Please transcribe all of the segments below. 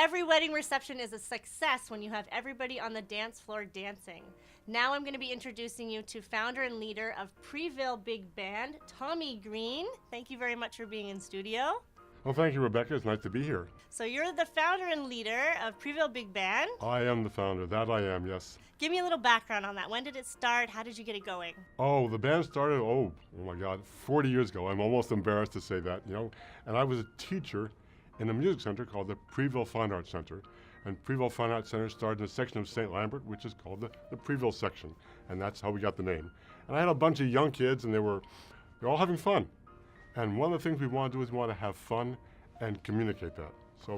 Every wedding reception is a success when you have everybody on the dance floor dancing. Now I'm going to be introducing you to founder and leader of Preville Big Band, Tommy Green. Thank you very much for being in studio. Well, thank you, Rebecca. It's nice to be here. So you're the founder and leader of Preville Big Band. I am the founder. That I am, yes. Give me a little background on that. When did it start? How did you get it going? Oh, the band started, oh my God, 40 years ago. I'm almost embarrassed to say that, And I was a teacher in a music center called the Preville Fine Arts Center. And Preville Fine Arts Center started in a section of St. Lambert, which is called the Preville section. And that's how we got the name. And I had a bunch of young kids, and they're all having fun. And one of the things we want to do is we want to have fun and communicate that. So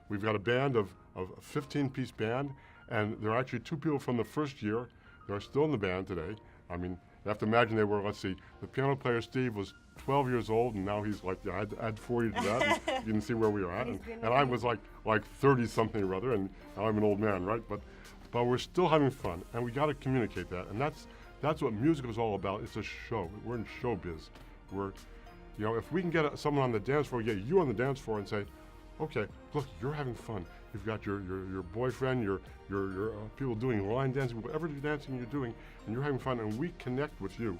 we've got a band of a 15-piece band, and there are actually two people from the first year that are still in the band today. I mean, you have to imagine they were, let's see, the piano player Steve was 12 years old, and now he's like, yeah, I had 40 to that, and you can see where we are at. And I was like 30-something or other, and now I'm an old man, right? But we're still having fun, and we got to communicate that. And that's what music is all about. It's a show. We're in showbiz. If we can get someone on the dance floor, get you on the dance floor and say, okay, look, you're having fun. You've got your boyfriend, your people doing line dancing, whatever dancing you're doing, and you're having fun, and we connect with you.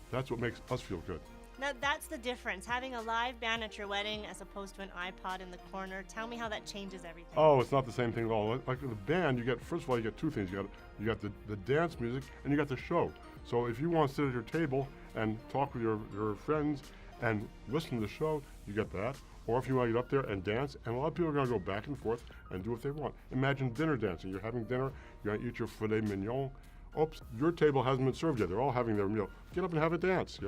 That's what makes us feel good. Now, that's the difference, having a live band at your wedding as opposed to an iPod in the corner. Tell me how that changes everything. Oh, it's not the same thing at all. Like with the band, first of all, you get two things. You got the dance music, and you got the show. So if you want to sit at your table and talk with your friends and listen to the show, you get that. Or if you want to get up there and dance, and a lot of people are going to go back and forth and do what they want. Imagine dinner dancing. You're having dinner, you're going to eat your filet mignon. Oops, your table hasn't been served yet. They're all having their meal. Get up and have a dance.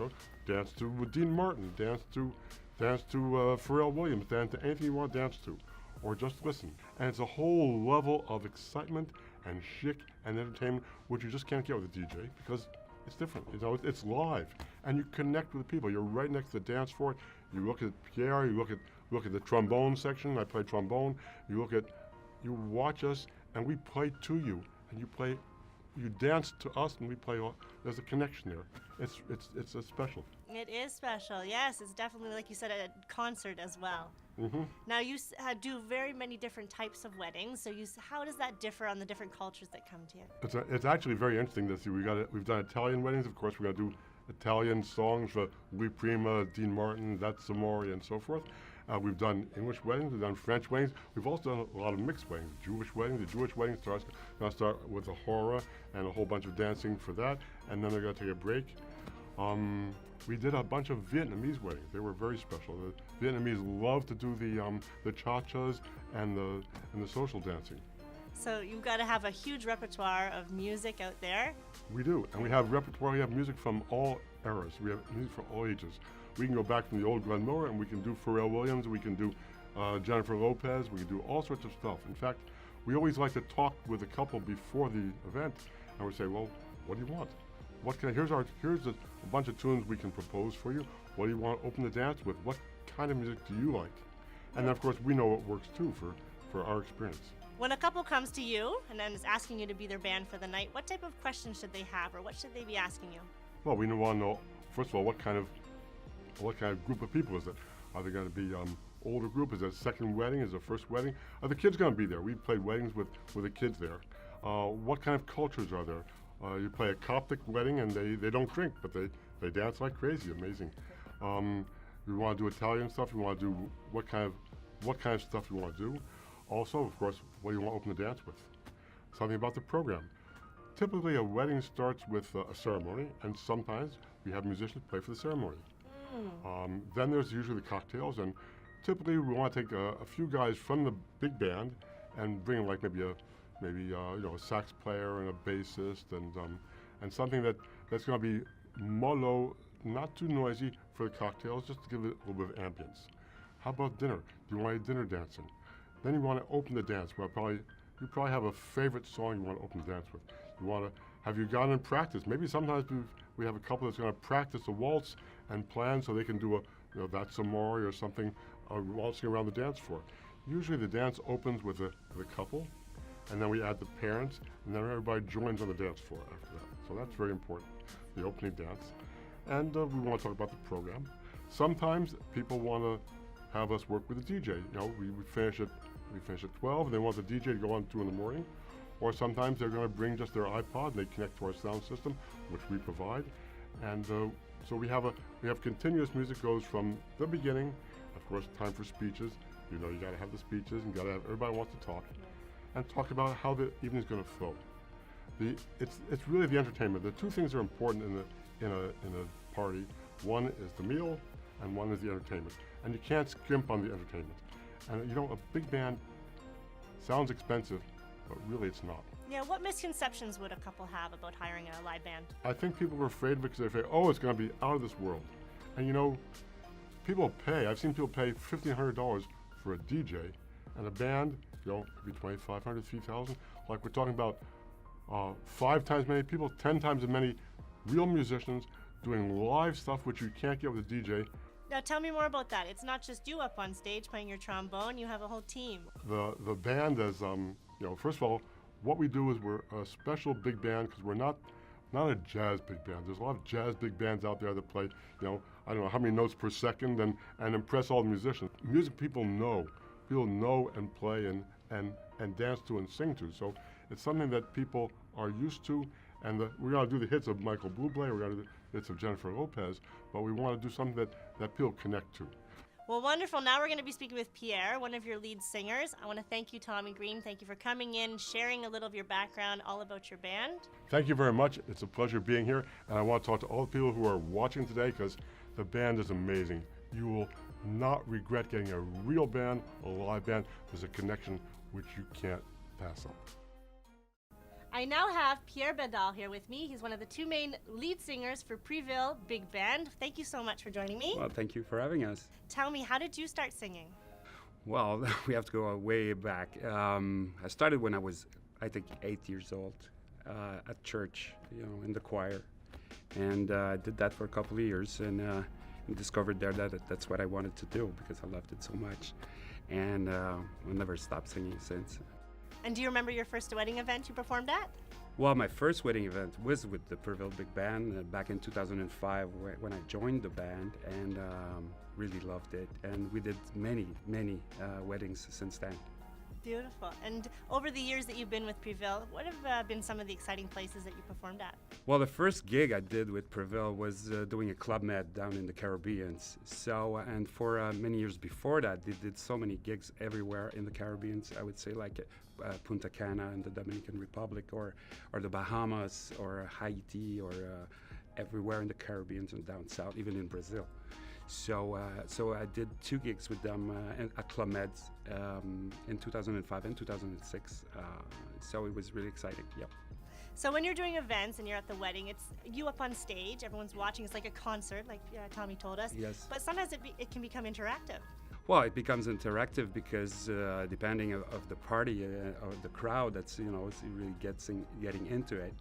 Dance to Dean Martin, dance to Pharrell Williams, dance to anything you want to dance to, or just listen. And it's a whole level of excitement and chic and entertainment, which you just can't get with a DJ because it's different. It's live, and you connect with the people. You're right next to the dance floor. You look at Pierre. You look at the trombone section. I play trombone. You watch us, and we play to you, and you dance to us, and we play. There's a connection there. It's a special. It is special. Yes, it's definitely, like you said, a concert as well. Mm-hmm. Now you do very many different types of weddings. So how does that differ on the different cultures that come to you? It's actually very interesting to see. We've done Italian weddings, of course. We're going to do Italian songs for Louis Prima, Dean Martin, That's Amore, and so forth. We've done English weddings. We've done French weddings. We've also done a lot of mixed weddings. Jewish weddings. The Jewish wedding going to start with a horror and a whole bunch of dancing for that, and then they're going to take a break. We did a bunch of Vietnamese weddings. They were very special. The Vietnamese love to do the cha-chas and the social dancing. So you've got to have a huge repertoire of music out there. We do, and we have repertoire. We have music from all eras. We have music for all ages. We can go back from the old Glenn Miller, and we can do Pharrell Williams. We can do Jennifer Lopez. We can do all sorts of stuff. In fact, we always like to talk with a couple before the event, and we say, well, what do you want? Here's a bunch of tunes we can propose for you. What do you want to open the dance with? What kind of music do you like? And then, of course, we know what works too for our experience. When a couple comes to you and then is asking you to be their band for the night, what type of questions should they have, or what should they be asking you? Well, we want to know, first of all, what kind of group of people is it? Are they going to be older group? Is it a second wedding? Is it a first wedding? Are the kids going to be there? We played weddings with the kids there. What kind of cultures are there? You play a Coptic wedding, and they don't drink, but they dance like crazy. Amazing. You want to do Italian stuff. You want to do what kind of stuff you want to do. Also, of course, what do you want to open the dance with? Something about the program. Typically, a wedding starts with a ceremony, and sometimes we have musicians play for the ceremony. Then there's usually the cocktails, and typically we want to take a few guys from the big band and bring in like maybe a sax player and a bassist and something that's going to be mellow, not too noisy for the cocktails, just to give it a little bit of ambience. How about dinner? Do you want dinner dancing? Then you want to open the dance. You probably have a favorite song you want to open the dance with. Have you gone and practiced? Maybe sometimes we have a couple that's going to practice a waltz and plan so they can do That's Amore or something, waltzing around the dance floor. Usually the dance opens with a couple, and then we add the parents, and then everybody joins on the dance floor after that. So that's very important, the opening dance. And we want to talk about the program. Sometimes people want to have us work with a DJ. We finish at We finish at 12, and they want the DJ to go on 2 in the morning. Or sometimes they're going to bring just their iPod, and they connect to our sound system, which we provide. And so we have continuous music goes from the beginning. Of course, time for speeches. You know, you got to have the speeches, and everybody wants to talk, and talk about how the evening's going to flow. It's really the entertainment. The two things that are important in a party. One is the meal, and one is the entertainment. And you can't skimp on the entertainment. And you know, a big band sounds expensive, but really it's not. Yeah, what misconceptions would a couple have about hiring a live band? I think people are afraid because they say, oh, it's going to be out of this world. And you know, people pay. I've seen people pay $1,500 for a DJ, and a band, you know, could be $2,500, $3,000. Like we're talking about 5 times many people, 10 times as many real musicians doing live stuff which you can't get with a DJ. Now tell me more about that. It's not just you up on stage playing your trombone, you have a whole team. The band is, you know, first of all, what we do is we're a special big band because we're not a jazz big band. There's a lot of jazz big bands out there that play, you know, I don't know how many notes per second and impress all the musicians. Music people know and play and dance to and sing to. So it's something that people are used to, and we're going to do the hits of Michael Bublé, we're going to do the hits of Jennifer Lopez, but we want to do something that people connect to. Well, wonderful. Now we're going to be speaking with Pierre, one of your lead singers. I want to thank you, Tommy Green. Thank you for coming in, sharing a little of your background, all about your band. Thank you very much. It's a pleasure being here, and I want to talk to all the people who are watching today because the band is amazing. You will not regret getting a real band, a live band. There's a connection which you can't pass up. I now have Pierre Bedal here with me. He's one of the 2 main lead singers for Preville Big Band. Thank you so much for joining me. Well, thank you for having us. Tell me, how did you start singing? Well, we have to go way back. I started when I was, I think, 8 years old at church, you know, in the choir. And I did that for a couple of years and discovered there that that's what I wanted to do because I loved it so much. And I never stopped singing since. And do you remember your first wedding event you performed at? Well, my first wedding event was with the Preville Big Band back in 2005 when I joined the band and really loved it. And we did many weddings since then. Beautiful. And over the years that you've been with Preville, what have been some of the exciting places that you performed at? Well, the first gig I did with Preville was doing a Club Med down in the Caribbean. So, and for many years before that, they did so many gigs everywhere in the Caribbean. I would say like Punta Cana in the Dominican Republic, or the Bahamas, or Haiti, or everywhere in the Caribbean and down south, even in Brazil. So I did 2 gigs with them at Club Med in 2005 and 2006. So it was really exciting. Yep. So when you're doing events and you're at the wedding, it's you up on stage, everyone's watching. It's like a concert, like Tommy told us. Yes. But sometimes it can become interactive. Well, it becomes interactive because depending of the party or the crowd that's, you know, really getting into it.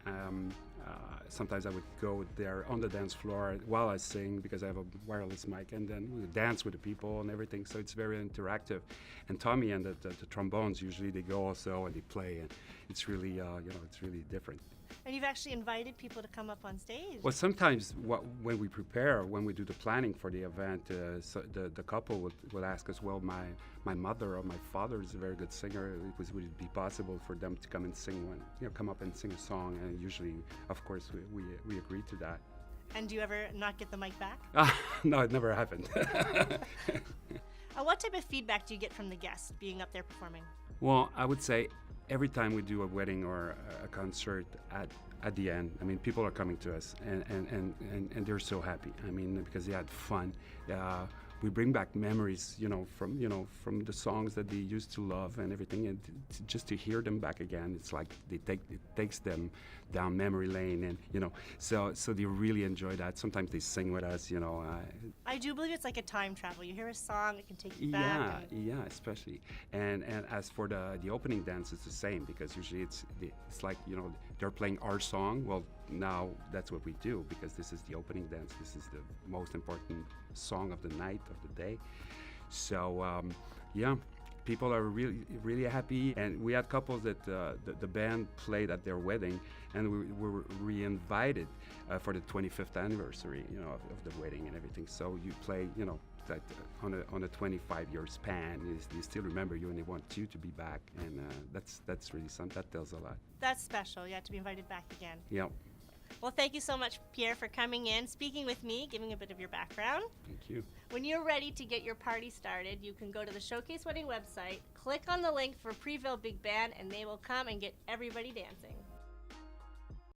Sometimes I would go there on the dance floor while I sing because I have a wireless mic, and then we dance with the people and everything. So it's very interactive. And Tommy and the trombones usually they go also and they play, and it's really you know, it's really different. And you've actually invited people to come up on stage. Well, sometimes when we prepare, when we do the planning for the event, so the couple will ask us, well, my mother or my father is a very good singer. Would it be possible for them to come and sing one, you know, come up and sing a song? And usually, of course, we agree to that. And do you ever not get the mic back? No, it never happened. What type of feedback do you get from the guests being up there performing? Well, I would say every time we do a wedding or a concert, at the end, I mean, people are coming to us and they're so happy. I mean, because they had fun. We bring back memories, you know, from the songs that they used to love and everything, and just to hear them back again, it's like it takes them down memory lane, and you know, so they really enjoy that. Sometimes they sing with us, you know. I do believe it's like a time travel. You hear a song, it can take you back. Yeah, especially. And as for the opening dance, it's the same because usually it's like, you know, they're playing our song. Well, now that's what we do because this is the opening dance. This is the most important song of the night, of the day. So yeah, people are really happy, and we had couples that the band played at their wedding, and we were re-invited for the 25th anniversary, you know, of the wedding and everything. So you play, you know, that on a 25-year span, they still remember you and they want you to be back, and that's really something that tells a lot. That's special. You have to be invited back again. Yeah. Well, thank you so much, Pierre, for coming in, speaking with me, giving a bit of your background. Thank you. When you're ready to get your party started, you can go to the Showcase Wedding website, click on the link for Preville Big Band, and they will come and get everybody dancing.